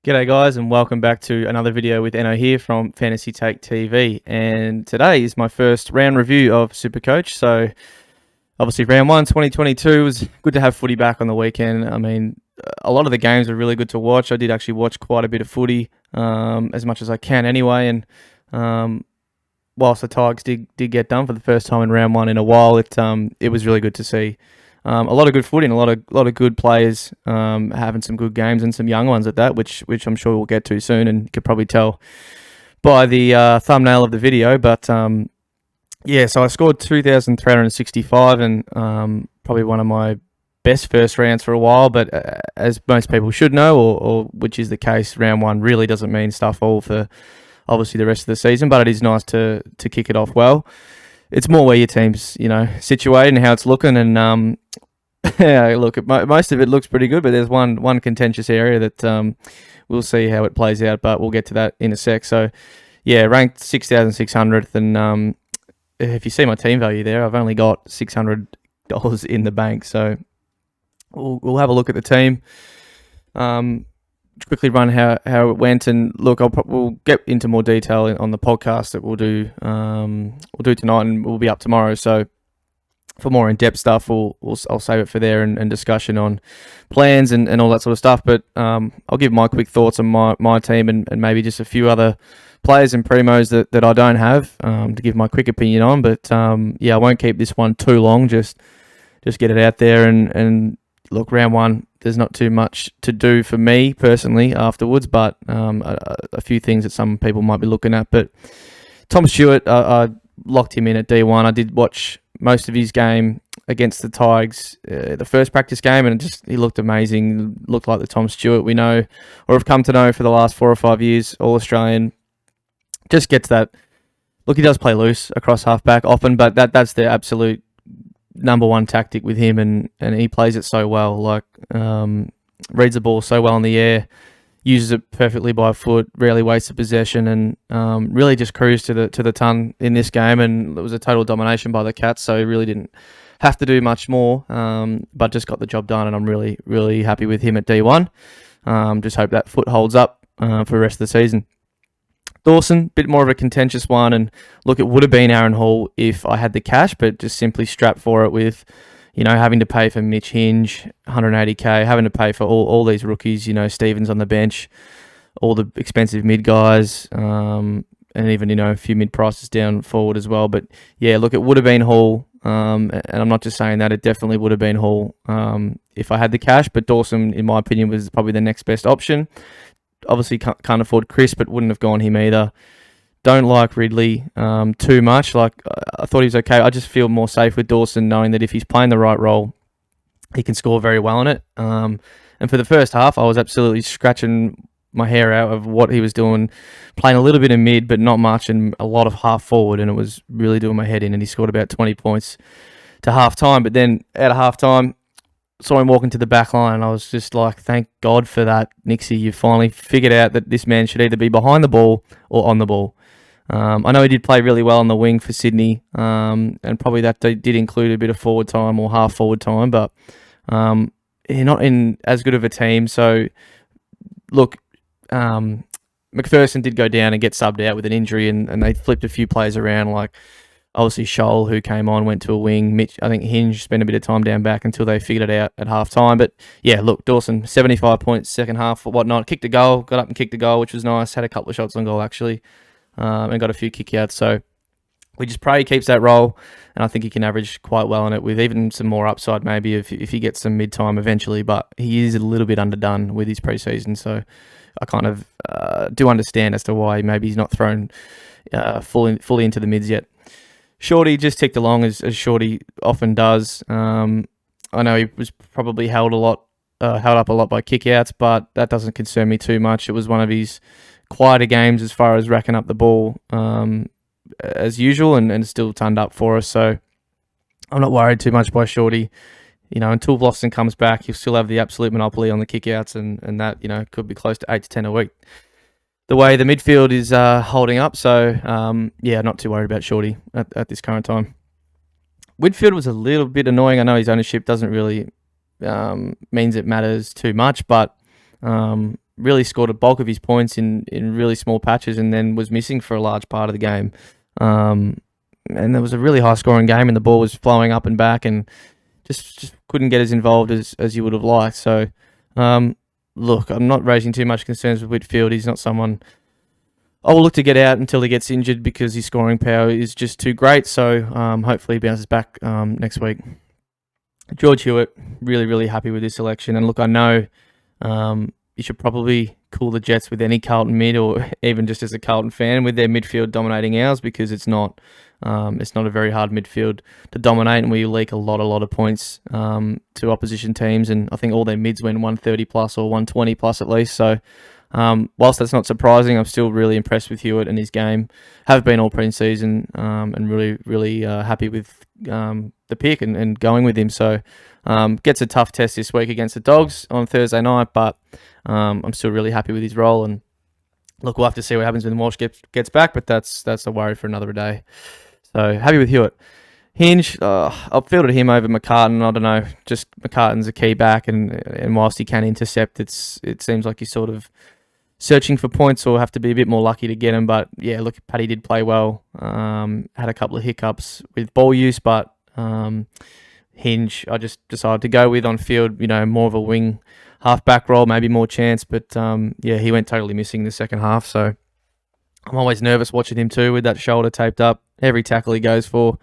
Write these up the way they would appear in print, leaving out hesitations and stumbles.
G'day guys and welcome back to another video with Enno here from Fantasy Take TV, and today is my first round review of SuperCoach. So obviously round 1 2022 was good to have footy back on the weekend. I mean, a lot of the games were really good to watch. I did actually watch quite a bit of footy, as much as I can anyway, and whilst the Tigers did get done for the first time in round 1 in a while, it was really good to see. A lot of good footy and a lot of good players having some good games and some young ones at that, which I'm sure we'll get to soon, and you could probably tell by the thumbnail of the video. But yeah, so I scored 2,365 and probably one of my best first rounds for a while. But as most people should know, or which is the case, round 1 really doesn't mean stuff all for obviously the rest of the season. But it is nice to kick it off well. It's more where your team's, situated and how it's looking. And yeah, look, most of it looks pretty good, but there's one contentious area that we'll see how it plays out, but we'll get to that in a sec. So, yeah, ranked 6,600th, and if you see my team value there, I've only got $600 in the bank. So we'll have a look at the team. Quickly run how it went, and look, we'll get into more detail on the podcast that we'll do tonight, and we'll be up tomorrow. So for more in-depth stuff, I'll save it for there and discussion on plans and all that sort of stuff. But I'll give my quick thoughts on my team and maybe just a few other players and primos that I don't have to give my quick opinion on. But yeah, I won't keep this one too long. Just get it out there and look, round 1, there's not too much to do for me personally afterwards, but a few things that some people might be looking at. But Tom Stewart, I locked him in at D1. I did watch most of his game against the Tigers, the first practice game, and he looked amazing. Looked like the Tom Stewart we know or have come to know for the last 4 or 5 years, all Australian. Just gets that. Look, he does play loose across halfback often, but that's the absolute number one tactic with him, and he plays it so well. Like, reads the ball so well in the air, uses it perfectly by foot, rarely wastes a possession, and really just cruised to the ton in this game. And it was a total domination by the Cats, so he really didn't have to do much more, but just got the job done. And I'm really, really happy with him at D1. Just hope that foot holds up for the rest of the season. Dawson, bit more of a contentious one, and look, it would have been Aaron Hall if I had the cash, but just simply strapped for it with, having to pay for Mitch Hinge, 180k, having to pay for all these rookies, Stevens on the bench, all the expensive mid guys, and even, a few mid prices down forward as well. But yeah, look, it would have been Hall, and I'm not just saying that, it definitely would have been Hall if I had the cash, but Dawson, in my opinion, was probably the next best option. Obviously can't afford Chris, but wouldn't have gone him either. Don't like Ridley too much. Like, I thought he was okay. I just feel more safe with Dawson, knowing that if he's playing the right role, he can score very well in it. And for the first half, I was absolutely scratching my hair out of what he was doing, playing a little bit of mid, but not much, and a lot of half forward, and it was really doing my head in. And he scored about 20 points to half time. But then out of half time, saw him walking to the back line, and I was just like, thank God for that, Nixie. You finally figured out that this man should either be behind the ball or on the ball. I know he did play really well on the wing for Sydney, and probably that did include a bit of forward time or half forward time, but you're not in as good of a team. So, look, McPherson did go down and get subbed out with an injury, and they flipped a few players around, like obviously Scholl, who came on, went to a wing. Mitch, I think Hinge spent a bit of time down back until they figured it out at half time. But yeah, look, Dawson, 75 points second half or whatnot. Kicked a goal, got up and kicked a goal, which was nice. Had a couple of shots on goal actually, and got a few kickouts. So we just pray he keeps that role, and I think he can average quite well in it, with even some more upside maybe if he gets some mid-time eventually. But he is a little bit underdone with his preseason, so I kind of do understand as to why maybe he's not thrown fully into the mids yet. Shorty just ticked along as Shorty often does. I know he was probably held up a lot by kickouts, but that doesn't concern me too much. It was one of his quieter games as far as racking up the ball as usual, and still turned up for us. So I'm not worried too much by Shorty. Until Vlossen comes back, he'll still have the absolute monopoly on the kickouts, and that could be close to 8 to 10 a week, the way the midfield is holding up. So, yeah, not too worried about Shorty at this current time. Whitfield was a little bit annoying. I know his ownership doesn't really means it matters too much, but really scored a bulk of his points in really small patches, and then was missing for a large part of the game. And there was a really high scoring game, and the ball was flowing up and back, and just couldn't get as involved as you would have liked. So, look, I'm not raising too much concerns with Whitfield. He's not someone I will look to get out until he gets injured, because his scoring power is just too great. So hopefully he bounces back next week. George Hewitt, really, really happy with this selection. And look, I know you should probably cool the Jets with any Carlton mid, or even just as a Carlton fan, with their midfield dominating ours, because it's not a very hard midfield to dominate, and we leak a lot of points to opposition teams. And I think all their mids went 130 plus or 120 plus at least. So whilst that's not surprising, I'm still really impressed with Hewitt and his game. Have been all pre-season, and really, really happy with the pick and going with him. So gets a tough test this week against the Dogs on Thursday night, but I'm still really happy with his role. And look, we'll have to see what happens when Walsh gets back, but that's a worry for another day. So happy with Hewitt. Hinge, I've fielded him over McCartan. I don't know, just McCartan's a key back, and whilst he can intercept, it seems like he's sort of searching for points, or have to be a bit more lucky to get him. But yeah, look, Paddy did play well. Had a couple of hiccups with ball use, but Hinge, I just decided to go with on field. More of a wing half-back role, maybe more chance. But yeah, he went totally missing the second half. So I'm always nervous watching him too, with that shoulder taped up. Every tackle he goes for,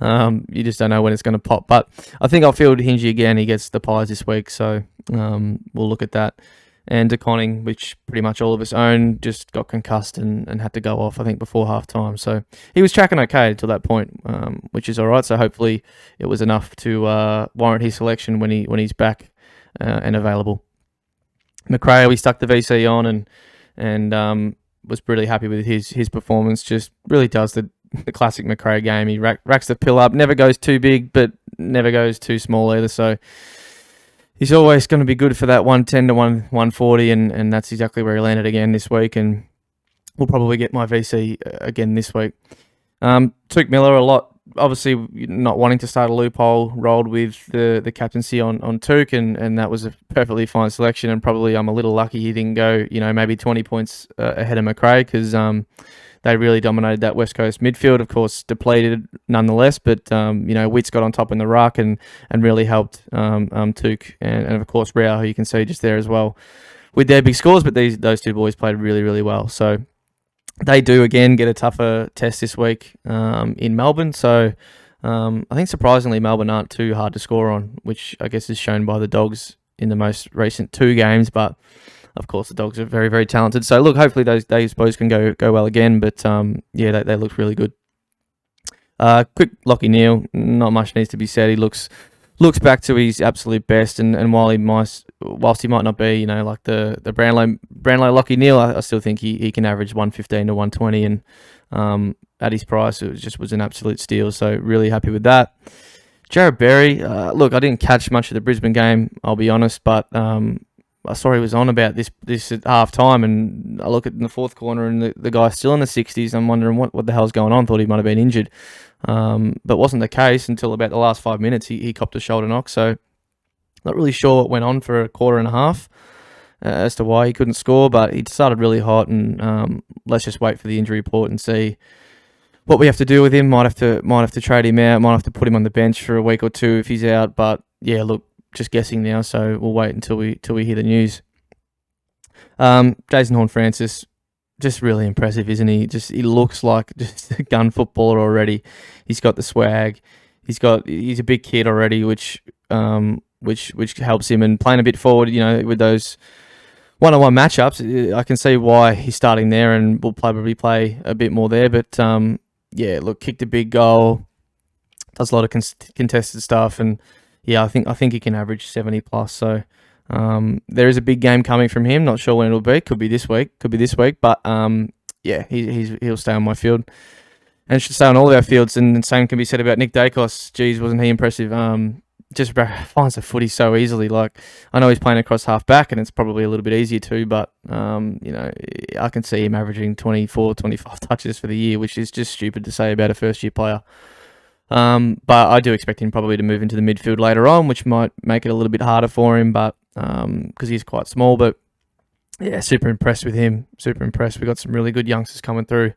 you just don't know when it's going to pop. But I think I'll field Hingy again. He gets the Pies this week, so we'll look at that. And DeConning, which pretty much all of us own, just got concussed and had to go off, I think, before half-time. So he was tracking okay until that point, which is all right. So hopefully it was enough to warrant his selection when he's back and available. McRae, we stuck the VC on and was really happy with his performance. Just really does the classic McRae game. He racks the pill up, never goes too big, but never goes too small either. So he's always going to be good for that 110 to 140, and that's exactly where he landed again this week. And we'll probably get my VC again this week. Took Miller a lot. Obviously, not wanting to start a loophole, rolled with the captaincy on Took, and that was a perfectly fine selection. And probably I'm a little lucky he didn't go, maybe 20 points ahead of McRae, because they really dominated that West Coast midfield. Of course, depleted nonetheless, but Witt's got on top in the ruck and really helped Took, and of course Rao, who you can see just there as well, with their big scores. But those two boys played really, really well. So they do again get a tougher test this week in Melbourne. So I think surprisingly Melbourne aren't too hard to score on, which I guess is shown by the Dogs in the most recent 2 games. But of course the Dogs are very, very talented. So look, hopefully those boys can go well again. But yeah, they look really good. Quick Lockie Neal, not much needs to be said. He looks back to his absolute best, and whilst he might not be, like the Brownlow Lockie Neal, I still think he can average 115 to 120, and at his price, it was an absolute steal. So really happy with that. Jared Berry, look, I didn't catch much of the Brisbane game, I'll be honest, but I saw he was on about this at half time, and I look at in the fourth corner, and the guy's still in the 60s. I'm wondering what the hell's going on. Thought he might have been injured, but wasn't the case until about the last 5 minutes. He copped a shoulder knock, so not really sure what went on for a quarter and a half as to why he couldn't score. But he started really hot, and let's just wait for the injury report and see what we have to do with him. Might have to trade him out. Might have to put him on the bench for a week or two if he's out. But yeah, look, just guessing now, so we'll wait until we hear the news. Jason Horne-Francis, just really impressive, isn't he? He looks like just a gun footballer already. He's got the swag. He's a big kid already, which helps him, and playing a bit forward, with those one-on-one matchups. I can see why he's starting there, and will probably play a bit more there. But yeah, look, kicked a big goal, does a lot of contested stuff, and yeah, I think he can average 70 plus. So there is a big game coming from him. Not sure when it'll be. Could be this week. But yeah, he'll stay on my field, and should stay on all of our fields. And the same can be said about Nick Dacos. Geez, wasn't he impressive? Just finds the footy so easily. Like, I know he's playing across half back, and it's probably a little bit easier too. But I can see him averaging 24, 25 touches for the year, which is just stupid to say about a first year player. But I do expect him probably to move into the midfield later on, which might make it a little bit harder for him, but because he's quite small. But Yeah, super impressed with him. Super impressed. We got some really good youngsters coming through.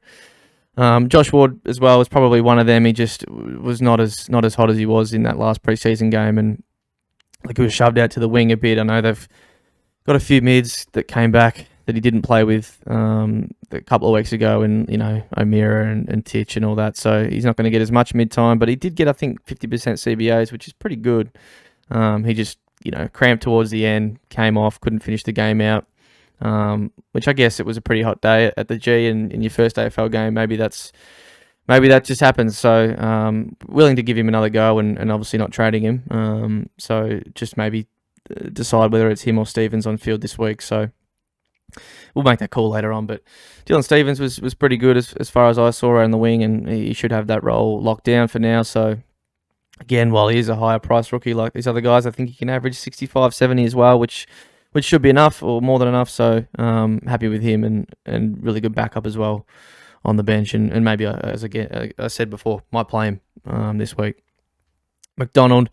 Josh Ward as well was probably one of them. He just was not as hot as he was in that last preseason game, and like he was shoved out to the wing a bit. I know they've got a few mids that came back that he didn't play with a couple of weeks ago, and O'Meara and Titch and all that. So he's not going to get as much mid time, but he did get, I think, 50% CBAs, which is pretty good. He just cramped towards the end, came off, couldn't finish the game out. Which I guess it was a pretty hot day at the G, and in your first AFL game, maybe that just happens. So willing to give him another go, and obviously not trading him. So just maybe decide whether it's him or Stevens on field this week. So we'll make that call later on. But Dylan Stevens was pretty good as far as I saw around the wing, and he should have that role locked down for now. So again, while he is a higher price rookie like these other guys, I think he can average 65, 70 as well, which should be enough or more than enough. So happy with him, and really good backup as well on the bench. And maybe, as I said before, might play him this week. McDonald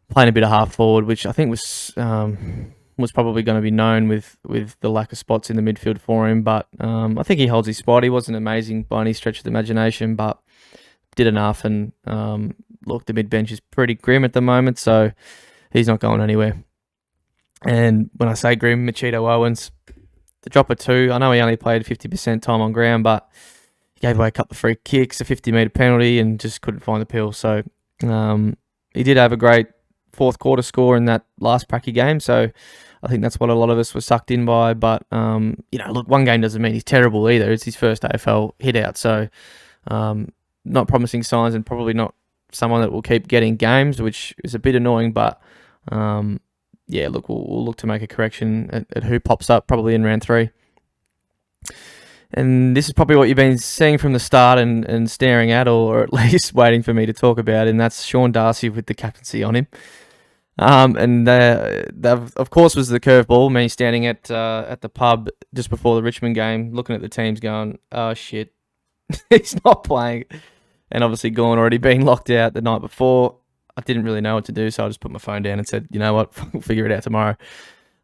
playing a bit of half forward, which I think was probably going to be known with the lack of spots in the midfield for him. But I think he holds his spot. He wasn't amazing by any stretch of the imagination, but did enough. And look, the mid bench is pretty grim at the moment, so he's not going anywhere. And when I say grim, Machito Owens, the drop of 2. I know he only played 50% time on ground, but he gave away a couple of free kicks, a 50-metre penalty, and just couldn't find the pill. So he did have a great fourth quarter score in that last Pracky game. So I think that's what a lot of us were sucked in by. But, look, one game doesn't mean he's terrible either. It's his first AFL hit out. So not promising signs, and probably not someone that will keep getting games, which is a bit annoying. But look, we'll look to make a correction at who pops up probably in round 3. And this is probably what you've been seeing from the start and staring at, or at least waiting for me to talk about, and that's Sean Darcy with the captaincy on him. And that, of course, was the curveball, me standing at the pub just before the Richmond game, looking at the teams going, oh, shit, he's not playing. And obviously Gorn already been locked out the night before. I didn't really know what to do, so I just put my phone down and said, you know what, we'll figure it out tomorrow.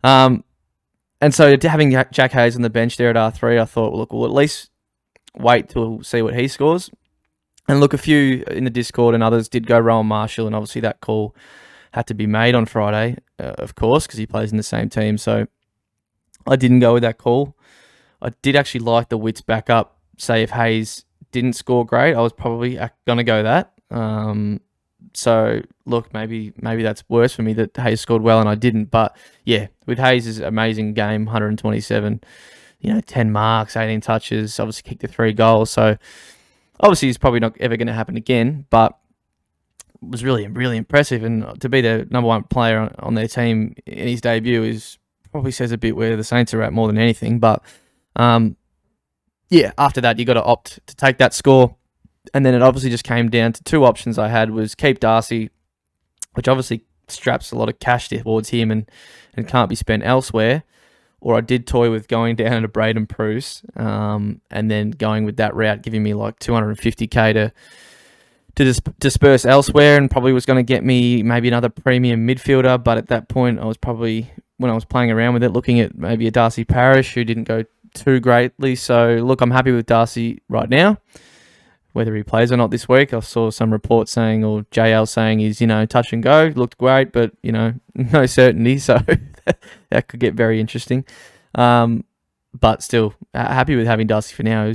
And so having Jack Hayes on the bench there at R3, I thought, look, we'll at least wait till see what he scores. And look, a few in the Discord and others did go Rowan Marshall, and obviously that call had to be made on Friday, of course, because he plays in the same team. So I didn't go with that call. I did actually like the Wits back up. Say if Hayes didn't score great, I was probably going to go that. So look, maybe that's worse for me that Hayes scored well and I didn't. But yeah, with Hayes' amazing game, 127, 10 marks, 18 touches, obviously kicked the 3 goals. So obviously it's probably not ever going to happen again, but it was really, really impressive. And to be the number 1 player on their team in his debut is probably says a bit where the Saints are at more than anything. But after that, you got to opt to take that score. And then it obviously just came down to 2 options I had, was keep Darcy, which obviously straps a lot of cash towards him and can't be spent elsewhere. Or I did toy with going down to Braden Bruce and then going with that route, giving me like 250k to disperse elsewhere, and probably was going to get me maybe another premium midfielder. But at that point, I was probably, when I was playing around with it, looking at maybe a Darcy Parish who didn't go too greatly. So look, I'm happy with Darcy right now. Whether he plays or not this week, I saw some reports saying, or JL saying, he's, touch and go. Looked great, but, no certainty. So that could get very interesting. But still, happy with having Darcy for now.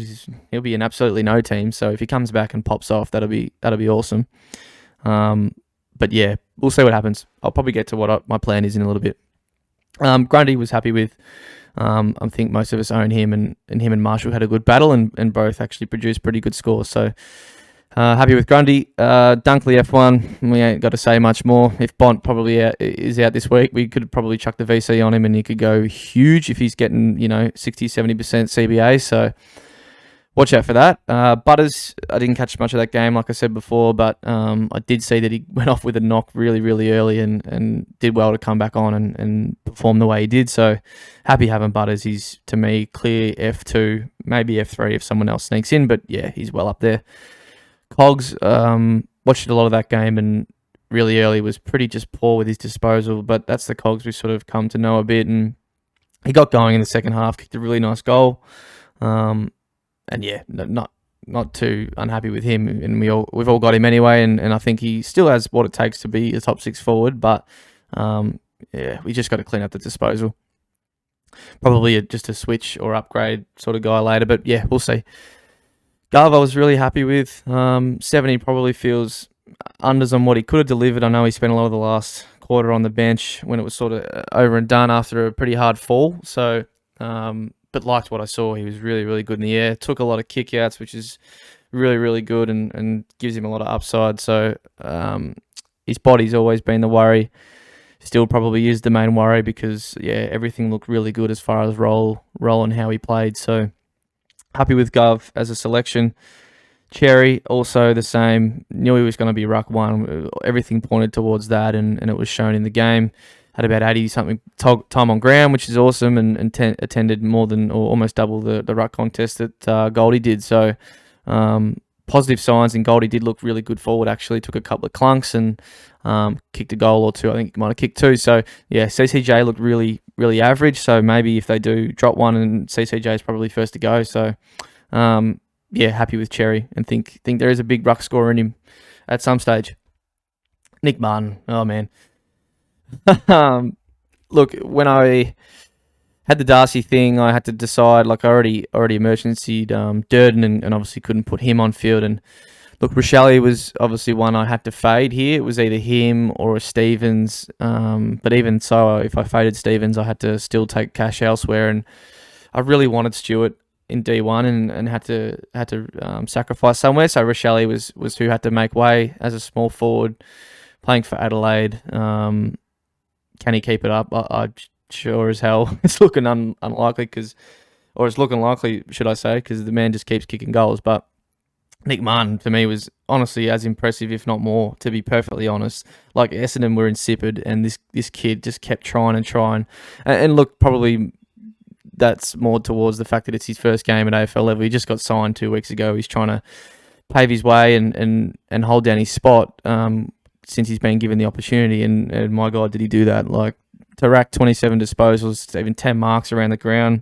He'll be in absolutely no team. So if he comes back and pops off, that'll be awesome. But yeah, we'll see what happens. I'll probably get to what my plan is in a little bit. Grundy was happy with. I think most of us own him, and him and Marshall had a good battle, and both actually produced pretty good scores. So happy with Grundy. Dunkley F1, we ain't got to say much more. If Bont probably is out this week, we could probably chuck the VC on him and he could go huge if he's getting 60, 70% CBA. So watch out for that. Butters, I didn't catch much of that game, like I said before, but I did see that he went off with a knock really, really early and did well to come back on and perform the way he did. So happy having Butters. He's, to me, clear F2, maybe F3 if someone else sneaks in, but yeah, he's well up there. Cogs, watched a lot of that game and really early was pretty just poor with his disposal, but that's the Cogs we've sort of come to know a bit, and he got going in the second half, kicked a really nice goal. And yeah, not too unhappy with him, and we've all got him anyway, and I think he still has what it takes to be a top six forward, but yeah, we just got to clean up the disposal. Probably just a switch or upgrade sort of guy later, but yeah, we'll see. Garv, I was really happy with. 70 probably feels unders on what he could have delivered. I know he spent a lot of the last quarter on the bench when it was sort of over and done after a pretty hard fall. So, but liked what I saw. He was really, really good in the air. Took a lot of kickouts, which is really, really good and gives him a lot of upside. So, his body's always been the worry. Still probably is the main worry because, yeah, everything looked really good as far as role and how he played. So, happy with Gov as a selection. Cherry, also the same. Knew he was going to be ruck one. Everything pointed towards that, and it was shown in the game. Had about 80-something time on ground, which is awesome, and attended more than or almost double the ruck contest that Goldie did. So, positive signs, and Goldie did look really good forward, actually. Took a couple of clunks and kicked a goal or two. I think he might have kicked two. So, yeah, CCJ looked really, really average. So, maybe if they do drop one, and CCJ is probably first to go. So, yeah, happy with Cherry and think there is a big ruck scorer in him at some stage. Nick Martin, oh man. Look, when I had the Darcy thing, I had to decide. Like I already emergencyed Durden and obviously couldn't put him on field. And look, Rochelle was obviously one I had to fade here. It was either him or a Stevens. But even so, if I faded Stevens, I had to still take cash elsewhere. And I really wanted Stewart in D1 and had to sacrifice somewhere. So Rochelle was who had to make way as a small forward playing for Adelaide. Can he keep it up? I sure as hell it's looking unlikely or it's looking likely, should I say, because the man just keeps kicking goals. But Nick Martin, for me, was honestly as impressive, if not more, to be perfectly honest. Like, Essendon were insipid, and this kid just kept trying. And look, probably that's more towards the fact that it's his first game at AFL level. He just got signed 2 weeks ago. He's trying to pave his way and hold down his spot since he's been given the opportunity. And my God, did he do that. Like, to rack 27 disposals, even 10 marks around the ground,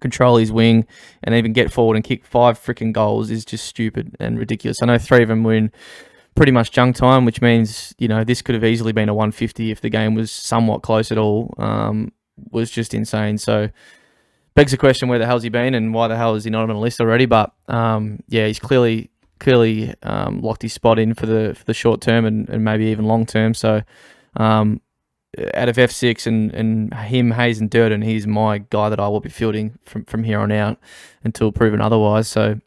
control his wing, and even get forward and kick 5 freaking goals is just stupid and ridiculous. I know 3 of them were in pretty much junk time, which means, this could have easily been a 150 if the game was somewhat close at all. Was just insane. So, begs the question, where the hell's he been and why the hell is he not on the list already? But yeah, he's clearly locked his spot in for the short term and maybe even long term. So, out of F6 and him, Hayes and Durden, he's my guy that I will be fielding from here on out until proven otherwise. So,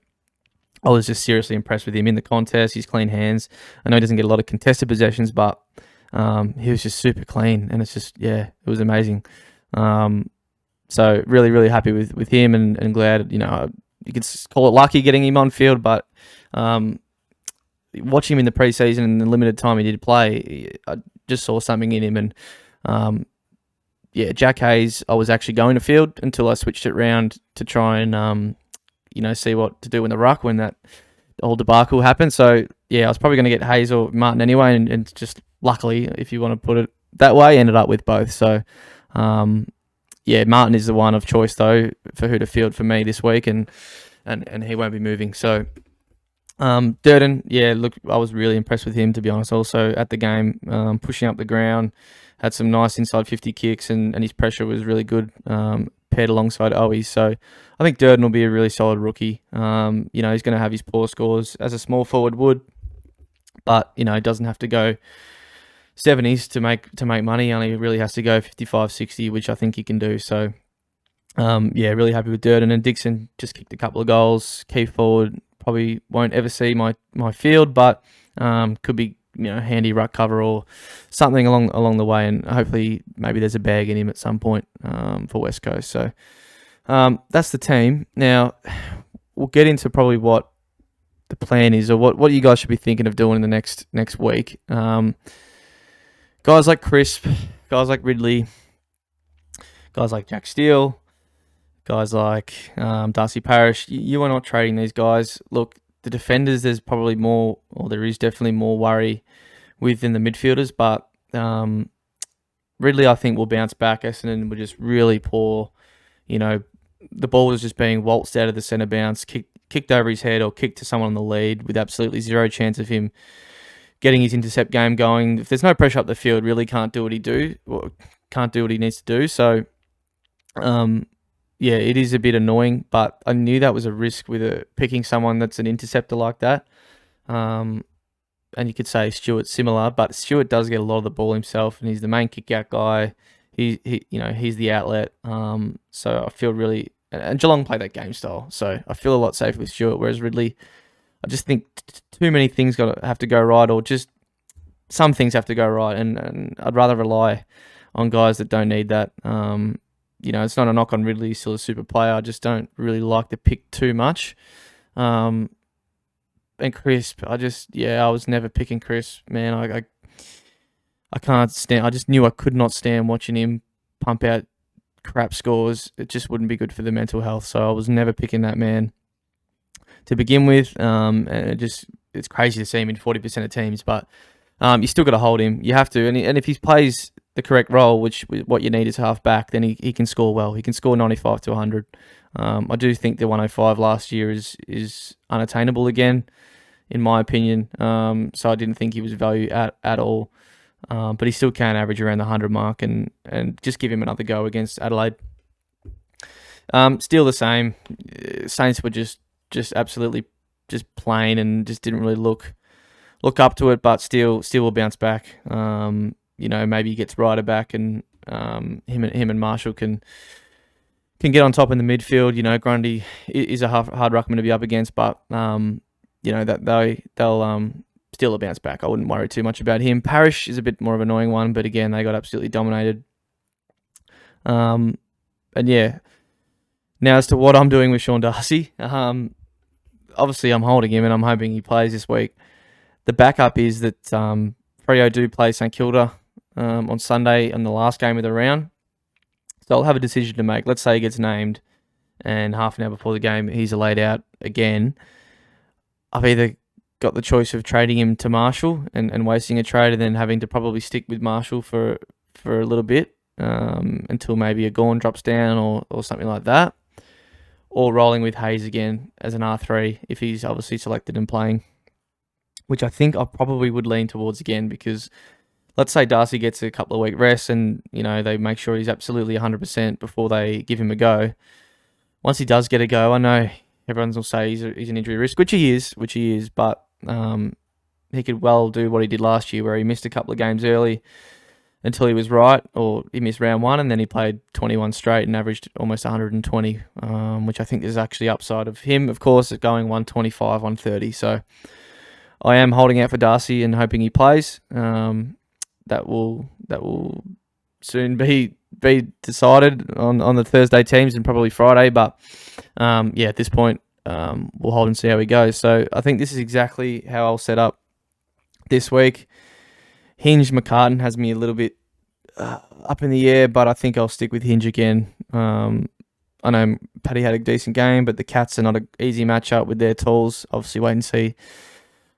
I was just seriously impressed with him in the contest. He's clean hands. I know he doesn't get a lot of contested possessions, but he was just super clean, and it's just, yeah, it was amazing. So really, really happy with him and glad, you could call it lucky getting him on field, but watching him in the preseason and the limited time he did play, I just saw something in him. And yeah, Jack Hayes, I was actually going to field until I switched it round to try and see what to do in the ruck when that whole debacle happened. So yeah, I was probably going to get Hayes or Martin anyway, and just luckily, if you want to put it that way, ended up with both. So yeah, Martin is the one of choice though for who to field for me this week, and he won't be moving. So Durden, yeah, look, I was really impressed with him, to be honest. Also at the game, pushing up the ground, had some nice inside 50 kicks, and his pressure was really good, paired alongside Owie. So I think Durden will be a really solid rookie. He's going to have his poor scores as a small forward would, but he doesn't have to go 70s to make money. He only really has to go 55, 60, which I think he can do. So yeah, really happy with Durden. And Dixon just kicked a couple of goals. Key forward, probably won't ever see my field, but could be handy ruck cover or something along the way, and hopefully maybe there's a bag in him at some point for West Coast. So that's the team. Now we'll get into probably what the plan is, or what you guys should be thinking of doing in the next week. Guys like Crisp, guys like Ridley, guys like Jack Steele, guys like Darcy Parish, you are not trading these guys. Look, the defenders, there is definitely more worry within the midfielders, but Ridley, I think, will bounce back. Essendon were just really poor. You know, the ball was just being waltzed out of the centre bounce, kicked over his head or kicked to someone on the lead with absolutely zero chance of him getting his intercept game going. If there's no pressure up the field, really can't do what he needs to do. So, yeah, it is a bit annoying, but I knew that was a risk with picking someone that's an interceptor like that. And you could say Stewart's similar, but Stewart does get a lot of the ball himself, and he's the main kick-out guy. He's the outlet. So I feel really, and Geelong play that game style, so I feel a lot safer with Stewart. Whereas Ridley, I just think too many things have to go right, or just some things have to go right, and I'd rather rely on guys that don't need that. It's not a knock on Ridley; he's still a super player. I just don't really like to pick too much. And Crisp, I was never picking Crisp, man. I can't stand. I just knew I could not stand watching him pump out crap scores. It just wouldn't be good for the mental health. So I was never picking that man to begin with. And it's crazy to see him in 40% of teams, but you still got to hold him. You have to, and if he plays the correct role, which what you need is half back, then he can score well. He can score 95 to 100. I do think the 105 last year is unattainable again, in my opinion. So I didn't think he was value at all. But he still can average around the 100 mark, and just give him another go against Adelaide. Still the same. Saints were just absolutely just plain and just didn't really look up to it, but still will bounce back. Maybe he gets Ryder back, and him and Marshall can get on top in the midfield. Grundy is a hard ruckman to be up against, but that they'll still a bounce back. I wouldn't worry too much about him. Parrish is a bit more of an annoying one, but again, they got absolutely dominated. And yeah, now as to what I'm doing with Sean Darcy, obviously I'm holding him and I'm hoping he plays this week. The backup is that Freo do play St Kilda on Sunday in the last game of the round. So I'll have a decision to make. Let's say he gets named and half an hour before the game he's laid out again. I've either got the choice of trading him to Marshall and wasting a trade, and then having to probably stick with Marshall for a little bit until maybe a Gawn drops down or something like that, or rolling with Hayes again as an R3 if he's obviously selected and playing, which I think I probably would lean towards again, because let's say Darcy gets a couple of week rest and they make sure he's absolutely 100% before they give him a go. Once he does get a go, I know everyone's will say he's an injury risk, which he is, but he could well do what he did last year, where he missed a couple of games early until he was right, or he missed round one, and then he played 21 straight and averaged almost 120, which I think is actually upside of him, of course, going 125, 130. So I am holding out for Darcy and hoping he plays. That will soon be decided on the Thursday teams and probably Friday, but at this point, we'll hold and see how he goes. So I think this is exactly how I'll set up this week. Hinge McCartan has me a little bit up in the air, but I think I'll stick with Hinge again. I know Paddy had a decent game, but the Cats are not an easy matchup with their tools. Obviously, wait and see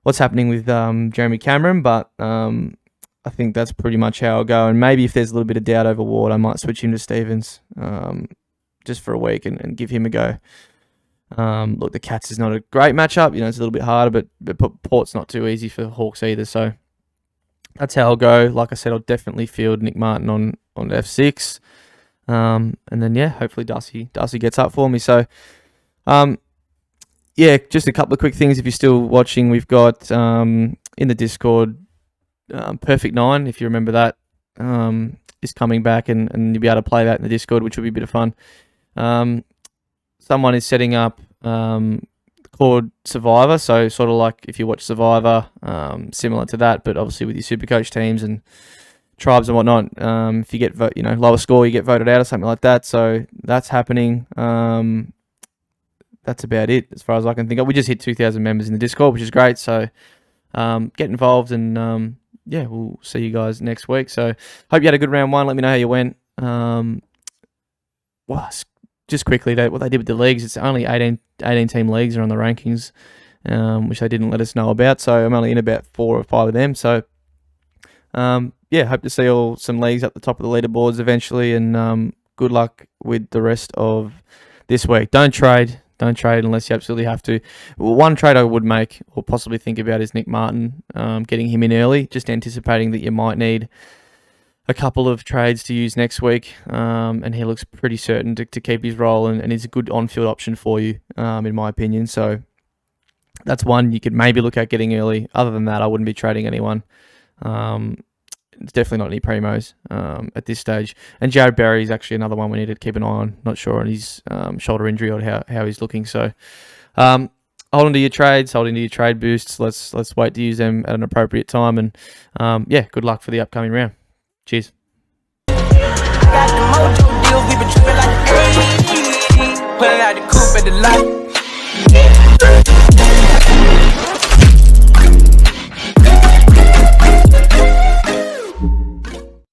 what's happening with Jeremy Cameron, but I think that's pretty much how I'll go. And maybe if there's a little bit of doubt over Ward, I might switch him to Stevens just for a week and give him a go. Look, the Cats is not a great matchup. It's a little bit harder, but Port's not too easy for Hawks either. So that's how I'll go. Like I said, I'll definitely field Nick Martin on F6. And then, hopefully Darcy gets up for me. So, just a couple of quick things. If you're still watching, we've got in the Discord, Perfect 9, if you remember that, is coming back, and you'll be able to play that in the Discord, which will be a bit of fun. Someone is setting up called Survivor, so sort of like if you watch Survivor, similar to that, but obviously with your SuperCoach teams and tribes and whatnot. If you get lower score, you get voted out or something like that. So that's happening. That's about it as far as I can think of. We just hit 2,000 members in the Discord, which is great. So get involved, and we'll see you guys next week. So hope you had a good round one. Let me know how you went. Just quickly, what they did with the leagues, it's only 18 team leagues are on the rankings, which they didn't let us know about. So I'm only in about 4 or 5 of them. So yeah, hope to see some leagues up the top of the leaderboards eventually, and good luck with the rest of this week. Don't trade unless you absolutely have to. One trade I would make or possibly think about is Nick Martin, getting him in early, just anticipating that you might need a couple of trades to use next week, and he looks pretty certain to keep his role, and is a good on-field option for you, in my opinion. So that's one you could maybe look at getting early. Other than that, I wouldn't be trading anyone. It's definitely not any primos at this stage. And Jared Berry is actually another one we need to keep an eye on. Not sure on his shoulder injury or how he's looking. So hold on to your trades, hold on to your trade boosts. Let's wait to use them at an appropriate time. And yeah, good luck for the upcoming round. Cheers. Got the mojo deals, we been tripping like the 80s. Pulling out the coupe at the lot.